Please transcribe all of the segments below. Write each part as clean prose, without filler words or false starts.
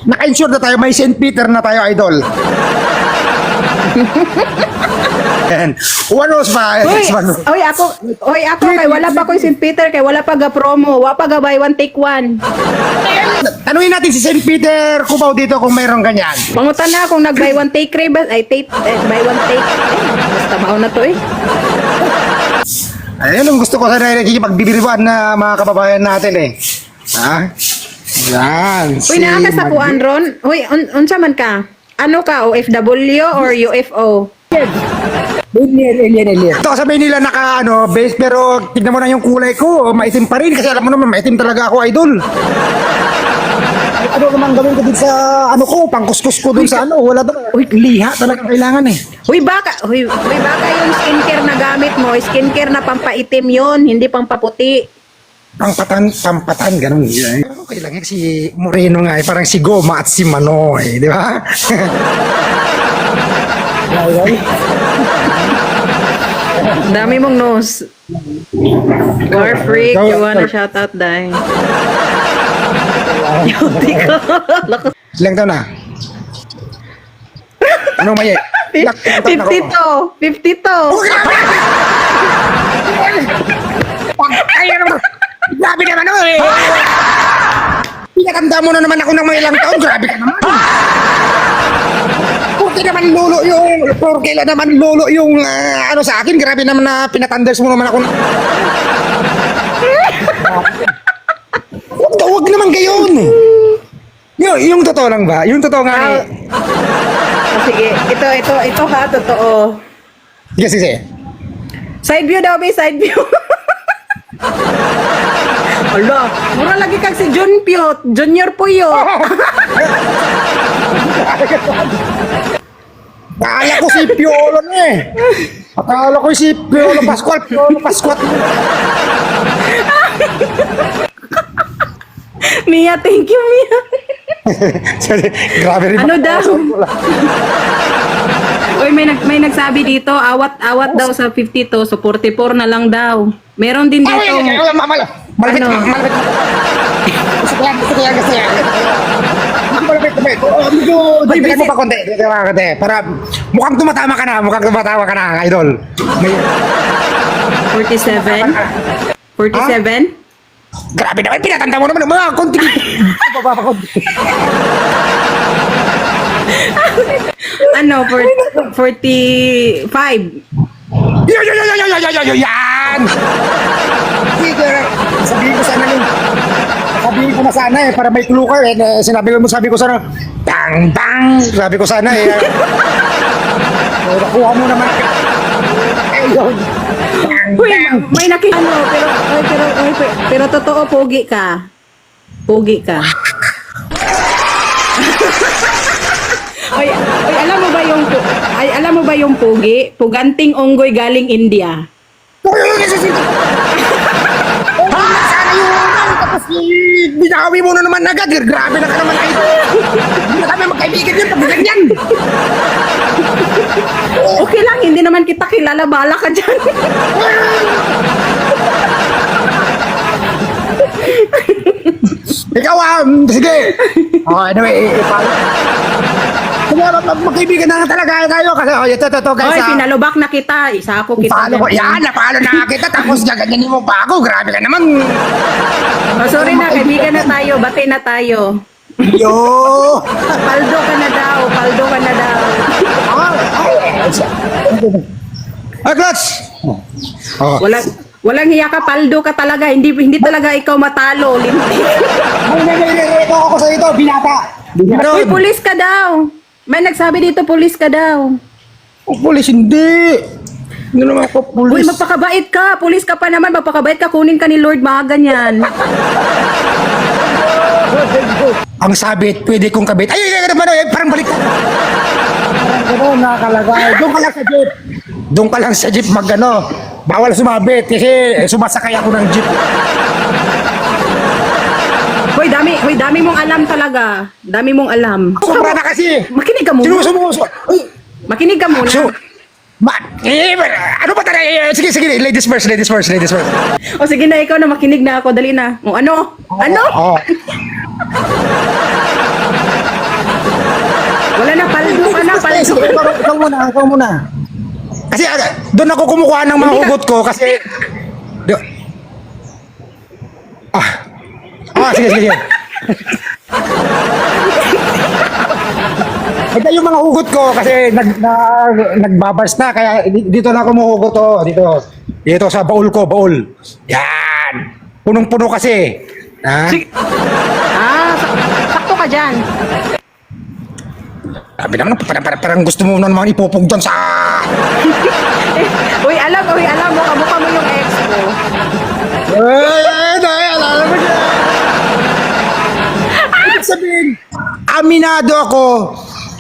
Naka-insure na tayo, may St. Peter na tayo, idol. And one was pa. Ako kay wala pa ko St. Peter kay wala pa ga promo, wala pa ga buy one take one. Tanungin natin si St. Peter Cubao dito kung mayroong ganyan. Mangutan na kung nag buy one take ba ay buy one take. Basta mao na to eh. Ayun ang gusto ko sana nakikipagbibiriwan na mga kababayan natin eh. Ha? Yan. Uy, naa ka sa kuan ron. Uy, unsa man ka? Ano ka, OFW or UFO? Ito sa Manila base pero tignan mo na yung kulay ko, maitim pa rin kasi alam mo naman maitim talaga ako, idol. Ano naman gawin ko din sa ko, pangkuskus ko dun sa wala ba? Uy, liha talaga kailangan eh. Uy, baka yung skincare na gamit mo, skincare na pampaitim yun, hindi pampaputi. Pampatan, ganun. Okay lang si Moreno nga, parang si Goma at si Manoy, di ba? Dami mong nose. War freak, you wanna shout out, Day? Yuti ko. Ilang taon na? Anong maye? 52. Grabe naman eh! Pinakanda mo na naman ako ng mga ilang taon, grabe ka naman! Porque naman lolo yung sa akin, grabe naman na pinatanders mo naman ako. Huwag naman gayon! Yung totoo lang ba? Yung totoo nga Sige, ito ha, totoo. Sige. Side view daw, may side view. Ala, mura lagi kag si Junior Puyo. Akala ko si Piolo na eh. Akala ko si Piolo Pascual. Mia, thank you, Mia. Grabe rin. Ano daw? Uy, may nagsabi dito, awat daw sa 52, so 44 na lang daw. Meron din dito. Malapit. Dagdagan mo pa konti. Para mukhang tumatama ka na, idol. 47? 47? Grabe naman, pinatanda mo naman mga konti. Ano, 45? Yan! Sabihin ko na sana para may clue ka sabi ko sana bang sabi ko sana nakuha mo naman ayun May pero totoo, pogi ka. Alam mo ba yung pogi? Puganting unggoy galing India. Tapos binawi mo na naman agad. Grabe na ka naman ito. Hindi na kami magkaibigan yan. Pabigan yan. Okay lang, hindi naman kita kilala. Bala ka dyan. Ikaw sige. Anyway, magkaibigan na talaga tayo kasi ito guys. Oy, pinalubak na kita. Isa ako kita. Napalo na kita tapos gaganyanin mo pa ako. Grabe ka naman. Sorry na, kaibigan na tayo. Bati na tayo. Yo! Paldo ka na daw. Clutch! Walang hiya ka, paldo ka talaga. Hindi talaga ikaw matalo. Lintik. May ako sa ito, binata. Uy, pulis ka daw. May nagsabi dito, pulis ka daw. Pulis, hindi. Hindi naman ako pulis. Uy, magpakabait ka. Pulis ka pa naman. Magpakabait ka. Kunin ka ni Lord, mga ganyan. Ang sabit, pwede kong kabit. Ay, parang balik ka. Parang nakakalagay. Doon ka lang sa jeep bawal sumabit kasi sumasakay ako ng jeep. Hoy, dami mong alam talaga. Dami mong alam. Sobra na kasi. Makinig ka muna. Makinig ka muna. Ano ba talaga? Sige, ladies first. O sige na, ikaw na, makinig na ako. Dali na. O ano? Ano? basta, pala. sige, ikaw muna. Kasi doon ako kumukuha ng mga hugot ko kasi... Sige. Ito yung mga hugot ko kasi nagbabars na kaya dito na ako muhugot dito sa baul ko, yan, punong-puno kasi Sakto ka dyan. sabi naman parang gusto mo naman ipupog dyan sa Uy, alam mo, kamukha mo yung ex ko. alam mo dyan. Ibig sabihin, aminado ako.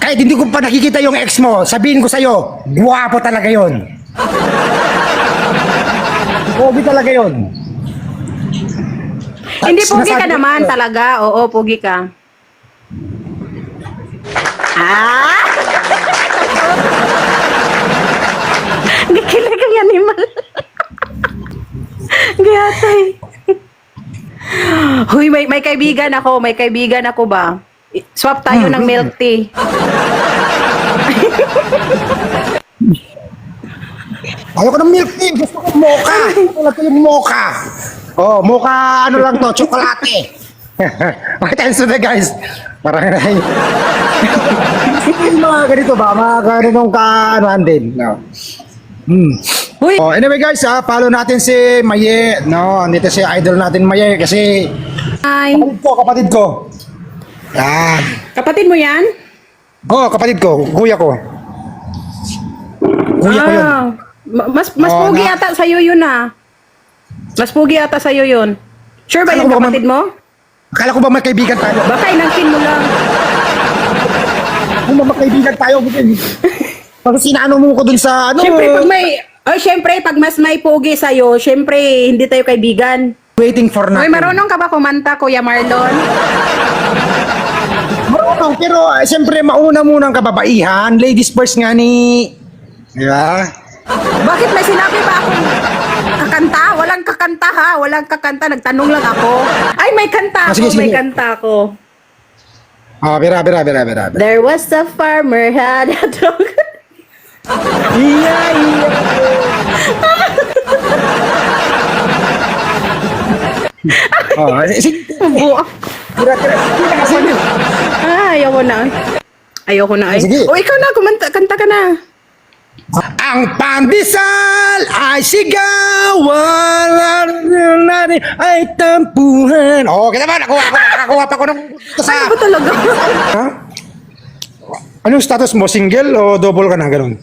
Kahit hindi ko pa nakikita yung ex mo, sabihin ko sa'yo, guwapo talaga yon. Pogi talaga yon. Hindi, pogi ka naman talaga. Oo, pogi ka. Gikilig ang animal. Giyatay. Huy, may kaibigan ako ba? Swap tayo ng milk tea. Ayoko ng milk tea, gusto ko mocha. Wala ko yung mocha. Mocha ano lang to, tsokolate. Attention na guys. Parang yung mga ganito ba, mga ganitong ka-anuhan din. No. Uy, Anyway guys, follow natin si Maye. No, nito si idol natin Maye kasi hi. kapatid ko. Yan. Kapatid mo yan? Kapatid ko, kuya ko. Kuya ko yun. Mas pogi ata sa'yo yun Mas pogi ata sa'yo yun. Sure ba Akala yung ko ba kapatid mo? Akala ko ba may kaibigan tayo? Baka inangkin mo lang. Kung ba magkaibigan tayo, pag sinano mo ko dun sa Siyempre, pag mas may pogi sa'yo, siyempre, hindi tayo kaibigan. waiting for Uy, nothing. marunong ka ba kumanta, Kuya Marlon? Marunong, pero siyempre mauna munang kababaihan. Ladies first nga ni... Di ba? Bakit may sinabi ba akong kakanta? Walang kakanta ha, walang kakanta. Nagtanong lang ako. Ay, may kanta ako, Sige. may kanta ako. Bira. There was a farmer had a dog. Iya. Sige. Buo. Tira. Ayaw ko na. Ayoko na. Sige. O, ikaw na, kanta ka na. Ang pandesal ay sigawan natin ay tampuhan. Kita ba? Nakakuha pa ko ng sa... Ano ba talaga? Ha? Anong status mo? Single o double ka na? Ganun.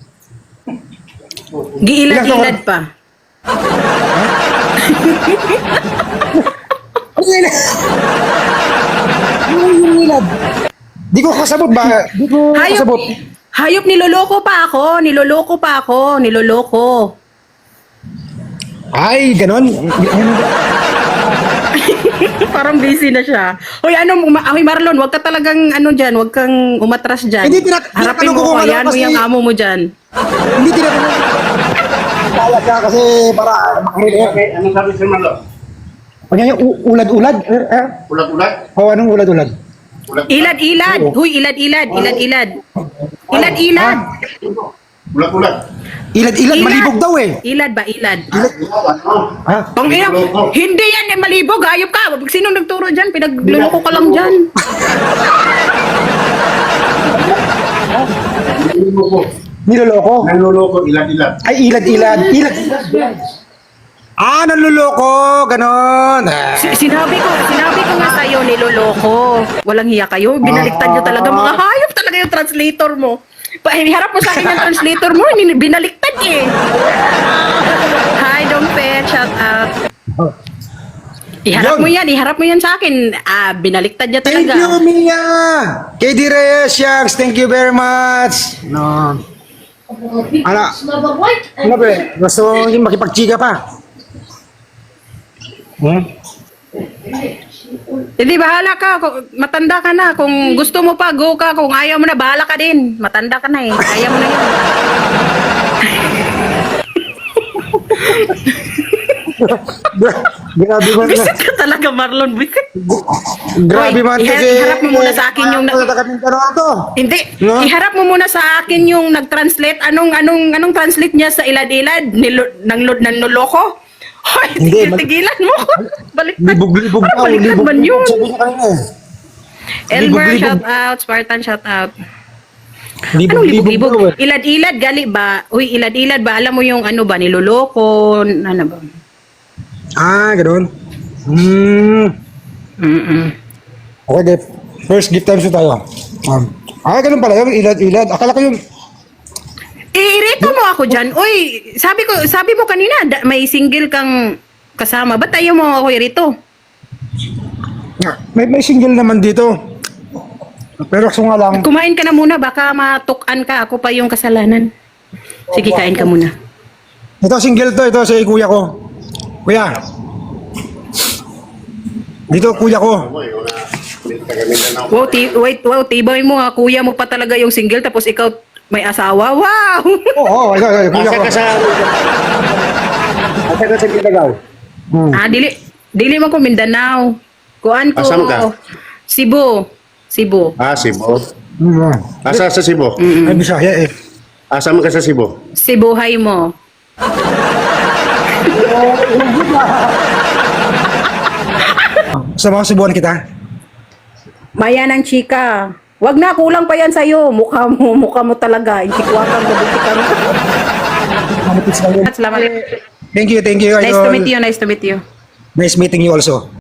Giilad-ilad pa. Ano yun? Ano yung ilad? Di ko kasabot ba? Di ko kasabot. Hayop, niloloko pa ako. Ay, ganun. Parang busy na siya. Hoy, Hoy Marlon, wag ka talagang wag kang umatras dyan. Hindi, Harapin tinatanong ko mo, kung ano ayan mo kasi- yung amo mo dyan. Hindi tinatanong. Kaya ka kasi para makarili. Okay, anong sabi si Marlo? Ano yung ulad-ulad? Ulat-ulat? Anong ulad-ulad? Ilad-ilad. Huy, ilad-ilad. Ilad-ilad. Ulat-ulat? Ilad-ilad, malibog daw eh. Ilad ba? Ilad. Ha? Pang ina, hindi yan malibog. Hayop ka. Sino nagturo dyan? Pinagluloko ka lang dyan. Niloloko? Nanloloko, ilat-ilat. Ay, ilad-ilad. Nanluloko. Ganon. Sinabi ko nga sa'yo, niloloko. Walang hiya kayo. Binaliktad nyo talaga. Mga hayop talaga yung translator mo. Iharap mo sa akin yung translator mo. Binaliktad eh. Hi, Dongpe. Shout out. Iharap mo yan sa akin. Binaliktad niya Thank talaga. you, Mia. KD Reyes, Shucks. Thank you very much. No. Ano ba? Gusto mo yung makipagchika pa? Hindi, bahala ka. Matanda ka na. Kung gusto mo pa, go ka. Kung ayaw mo na, bahala ka din. Matanda ka na eh. Kaya mo na yun. Grabe man. Bisit ka talaga, Marlon. Bisit. Grabe Hoy, man iharap mo muna sa akin yung... to. Hindi. No? Iharap mo muna sa akin yung nag-translate. Anong translate niya sa ilad-ilad? Ng loloko? Hoy, Hindi, tigilan mo. Baliktad. Libog-libog Parang daw. baliktad Libog. man yun. Sabi niya kanina. Elmer, Libog-libog. shout out. Spartan, shout out. Anong Libog-libog libog-libog? daw eh. Ilad-ilad, gali ba? Uy, ilad-ilad ba? Alam mo yung ano ba? Niloloko? Ano ba? Ah, ganoon. Mm-mm. Okay, Dep. First gift times tayo. Ganun pala yung ilad-ilad. Akala ko yung... Irito mo ako dyan. Uy, sabi mo kanina, may single kang kasama. Ba't tayo mo ako irito? May single naman dito. Pero kaso nga lang, Kumain ka na muna, baka matukan ka. Ako pa yung kasalanan. Sige, kain ka muna. ito single to, ito si kuya ko. Kuya. Dito kuya ko. Ako, yung taga-Mindanao. Wow, tibay mo ha. Kuya mo pa talaga yung single, tapos ikaw may asawa. Wow! Oo, ito, kuya ko. Asa ka sa Mindanao? Dili mo ko Mindanao. Kuan ko. Asam ka? Cebu. Cebu. Asa sa Cebu? Ay, Bisaya eh. Asa man ka sa Cebu? Cebuhay mo. Sa mga subuhan kita. Maya ng chika. Wag na, kulang pa yan sa'yo. Mukha mo talaga. Intikwakan mo, butikan mo. Salamat. Thank you, Nice to idol. meet you, nice to meet you. Nice meeting you also.